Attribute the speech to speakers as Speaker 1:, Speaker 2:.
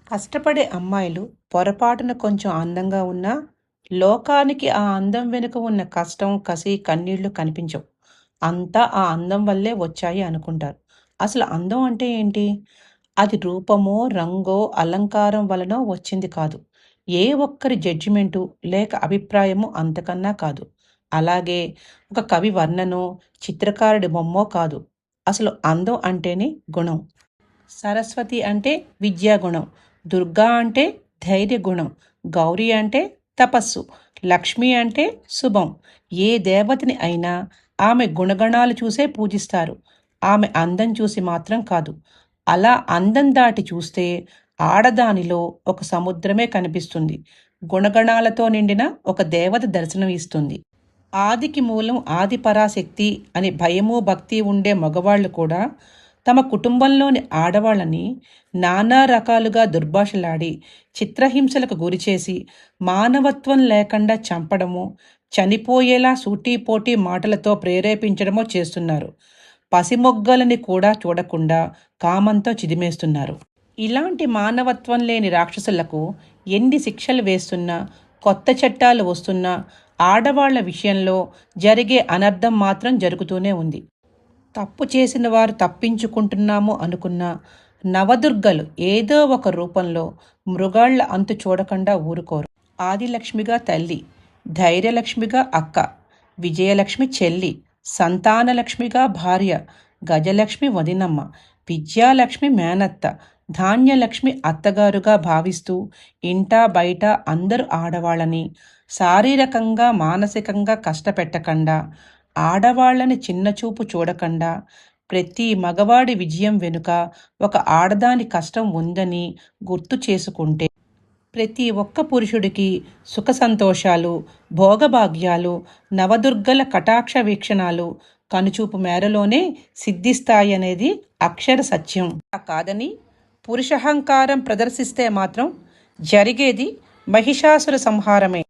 Speaker 1: కష్టపడే అమ్మాయిలు పొరపాటున కొంచెం అందంగా ఉన్నా, లోకానికి ఆ అందం వెనుక ఉన్న కష్టం, కసి, కన్నీళ్లు కనిపించవు. అంతా ఆ అందం వల్లే వచ్చాయి అనుకుంటారు. అసలు అందం అంటే ఏంటి? అది రూపమో, రంగో, అలంకారం వలనో వచ్చింది కాదు. ఏ ఒక్కరి జడ్జిమెంటు లేక అభిప్రాయమో అంతకన్నా కాదు. అలాగే ఒక కవి వర్ణనో, చిత్రకారుడి బొమ్మో కాదు. అసలు అందం అంటేనే గుణం. సరస్వతి అంటే విద్యాగుణం, దుర్గా అంటే ధైర్య గుణం, గౌరీ అంటే తపస్సు, లక్ష్మి అంటే శుభం. ఏ దేవతని అయినా ఆమె గుణగణాలు చూసే పూజిస్తారు. ఆమె అందం చూసి మాత్రం కాదు. అలా అందం దాటి చూస్తే ఆడదానిలో ఒక సముద్రమే కనిపిస్తుంది. గుణగణాలతో నిండిన ఒక దేవత దర్శనం ఇస్తుంది. ఆదికి మూలం ఆది పరాశక్తి అని భయము భక్తి ఉండే మగవాళ్ళు కూడా తమ కుటుంబంలోని ఆడవాళ్ళని నానా రకాలుగా దుర్భాషలాడి చిత్రహింసలకు గురిచేసి మానవత్వం లేకుండా చంపడము, చనిపోయేలా సూటీపోటీ మాటలతో ప్రేరేపించడమో చేస్తున్నారు. పసిమొగ్గలని కూడా చూడకుండా కామంతో చిదిమేస్తున్నారు. ఇలాంటి మానవత్వం లేని రాక్షసులకు ఎన్ని శిక్షలు వేస్తున్నా, కొత్త చట్టాలు వస్తున్నా ఆడవాళ్ల విషయంలో జరిగే అనర్థం మాత్రం జరుగుతూనే ఉంది. తప్పు చేసిన వారు తప్పించుకుంటున్నాము అనుకున్న నవదుర్గలు ఏదో ఒక రూపంలో మృగాళ్ల అంతు చూడకుండా ఊరుకోరు. ఆదిలక్ష్మిగా తల్లి, ధైర్యలక్ష్మిగా అక్క, విజయలక్ష్మి చెల్లి, సంతానలక్ష్మిగా భార్య, గజలక్ష్మి వదినమ్మ, విద్యాలక్ష్మి మేనత్త, ధాన్యలక్ష్మి అత్తగారుగా భావిస్తూ ఇంటా బయట అందరూ ఆడవాళ్ళని శారీరకంగా మానసికంగా కష్టపెట్టకుండా, ఆడవాళ్లని చిన్నచూపు చూడకుండా, ప్రతి మగవాడి విజయం వెనుక ఒక ఆడదాని కష్టం ఉందని గుర్తు చేసుకుంటే ప్రతి ఒక్క పురుషుడికి సుఖ సంతోషాలు, భోగభాగ్యాలు, నవదుర్గల కటాక్ష వీక్షణాలు కనుచూపు మేరలోనే సిద్ధిస్తాయనేది అక్షర సత్యం. కాదని పురుషహంకారం ప్రదర్శిస్తే మాత్రం జరిగేది మహిషాసుర సంహారమే.